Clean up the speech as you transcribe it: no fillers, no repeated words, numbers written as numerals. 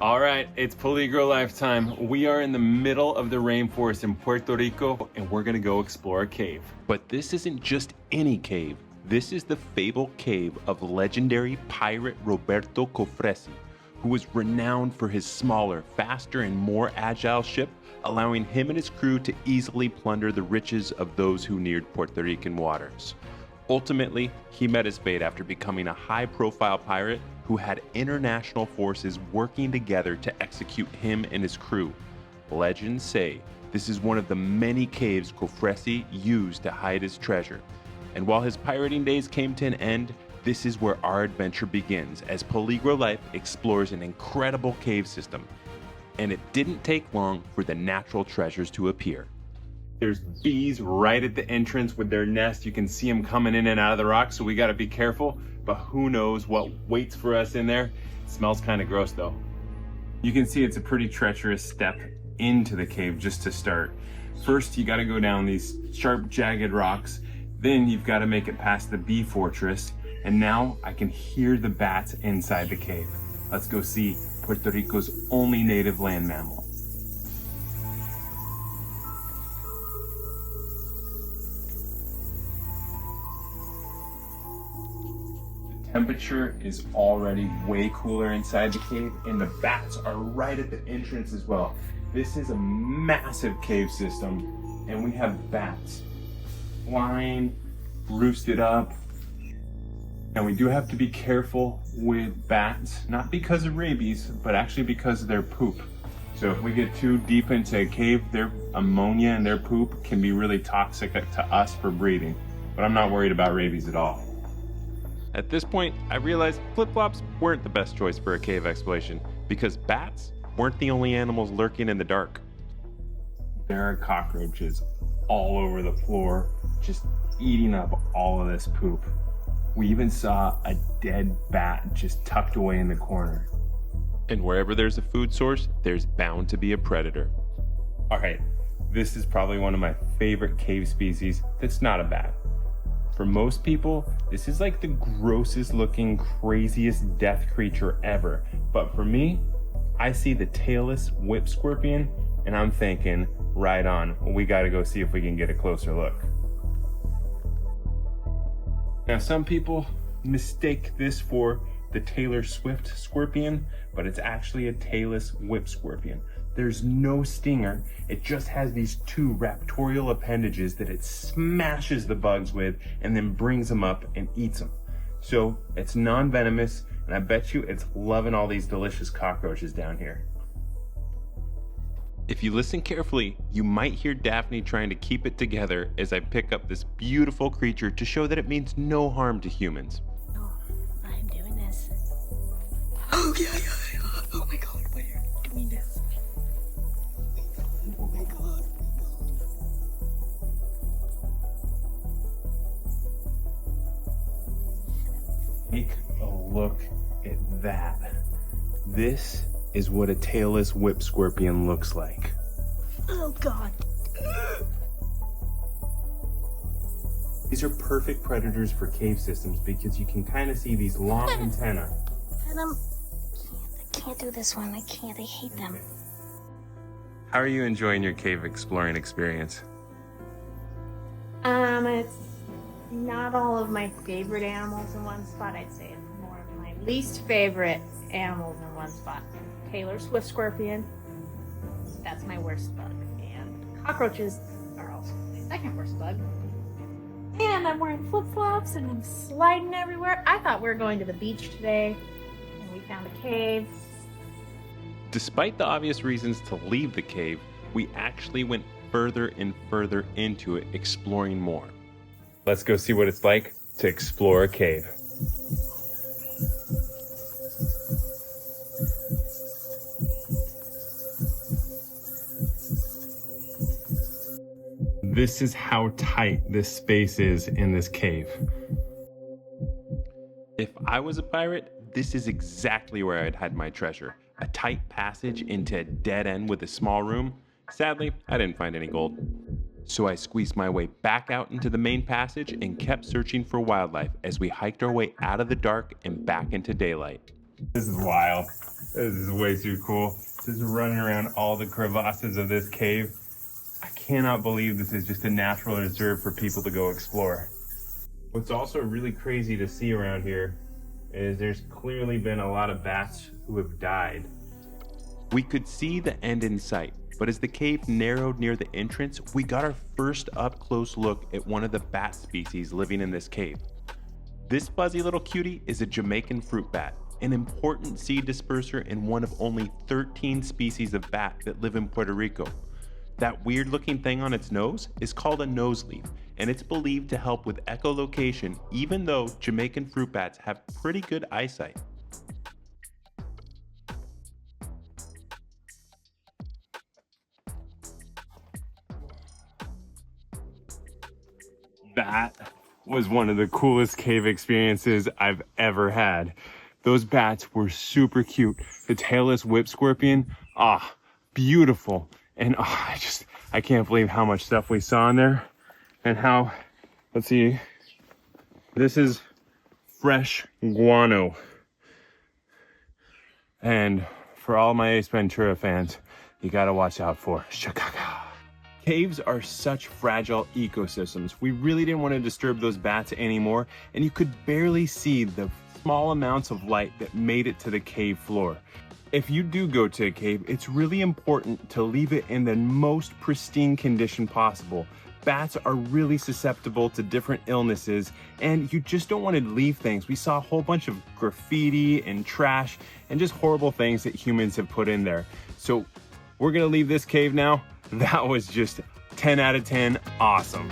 All right, it's Peligro Lifetime. We are in the middle of the rainforest in Puerto Rico, and we're gonna go explore a cave. But this isn't just any cave. This is the fabled cave of legendary pirate Roberto Cofresí, who was renowned for his smaller, faster, and more agile ship, allowing him and his crew to easily plunder the riches of those who neared Puerto Rican waters. Ultimately, he met his fate after becoming a high-profile pirate who had international forces working together to execute him and his crew. Legends say this is one of the many caves Cofresí used to hide his treasure. And while his pirating days came to an end, this is where our adventure begins as Peligro Life explores an incredible cave system. And it didn't take long for the natural treasures to appear. There's bees right at the entrance with their nest. You can see them coming in and out of the rock, so we gotta be careful, but who knows what waits for us in there. It smells kind of gross though. You can see it's a pretty treacherous step into the cave just to start. First, you gotta go down these sharp, jagged rocks. Then you've gotta make it past the bee fortress. And now I can hear the bats inside the cave. Let's go see Puerto Rico's only native land mammal. Temperature is already way cooler inside the cave, and the bats are right at the entrance as well. This is a massive cave system, and we have bats flying, roosted up. And we do have to be careful with bats, not because of rabies, but actually because of their poop. So if we get too deep into a cave, their ammonia and their poop can be really toxic to us for breathing. But I'm not worried about rabies at all. At this point, I realized flip-flops weren't the best choice for a cave exploration because bats weren't the only animals lurking in the dark. There are cockroaches all over the floor, just eating up all of this poop. We even saw a dead bat just tucked away in the corner. And wherever there's a food source, there's bound to be a predator. All right, this is probably one of my favorite cave species that's not a bat. For most people, this is like the grossest looking, craziest death creature ever. But for me, I see the tailless whip scorpion and I'm thinking, right on, we gotta go see if we can get a closer look. Now some people mistake this for the Taylor Swift scorpion, but it's actually a tailless whip scorpion. There's no stinger, it just has these two raptorial appendages that it smashes the bugs with and then brings them up and eats them. So it's non-venomous, and I bet you it's loving all these delicious cockroaches down here. If you listen carefully, you might hear Daphne trying to keep it together as I pick up this beautiful creature to show that it means no harm to humans. Oh, I'm doing this. Oh, yeah. Oh my god, wait, doing this. Oh my god. Take a look at that. This is what a tailless whip scorpion looks like. Oh god. These are perfect predators for cave systems because you can kind of see these long antennae. And I can't do this one. I can't. I hate them. How are you enjoying your cave exploring experience? It's not all of my favorite animals in one spot. I'd say it's more of my least favorite animals in one spot. Taylor Swift scorpion. That's my worst bug. And cockroaches are also my second worst bug. And I'm wearing flip-flops and I'm sliding everywhere. I thought we were going to the beach today and we found a cave. Despite the obvious reasons to leave the cave, we actually went further and further into it, exploring more. Let's go see what it's like to explore a cave. This is how tight this space is in this cave. If I was a pirate, this is exactly where I'd hide my treasure. A tight passage into a dead end with a small room. Sadly, I didn't find any gold. So I squeezed my way back out into the main passage and kept searching for wildlife as we hiked our way out of the dark and back into daylight. This is wild. This is way too cool. Just running around all the crevasses of this cave. I cannot believe this is just a natural reserve for people to go explore. What's also really crazy to see around here is there's clearly been a lot of bats who have died. We could see the end in sight, but as the cave narrowed near the entrance, we got our first up-close look at one of the bat species living in this cave. This fuzzy little cutie is a Jamaican fruit bat, an important seed disperser and one of only 13 species of bat that live in Puerto Rico. That weird looking thing on its nose is called a noseleaf, and it's believed to help with echolocation even though Jamaican fruit bats have pretty good eyesight. That was one of the coolest cave experiences I've ever had. Those bats were super cute. The tailless whip scorpion, beautiful. And I can't believe how much stuff we saw in there and how, let's see, this is fresh guano. And for all my Ace Ventura fans, you gotta watch out for Chicago. Caves are such fragile ecosystems. We really didn't want to disturb those bats anymore, and you could barely see the small amounts of light that made it to the cave floor. If you do go to a cave, it's really important to leave it in the most pristine condition possible. Bats are really susceptible to different illnesses, and you just don't want to leave things. We saw a whole bunch of graffiti and trash and just horrible things that humans have put in there. So we're gonna leave this cave now. That was just 10 out of 10 awesome.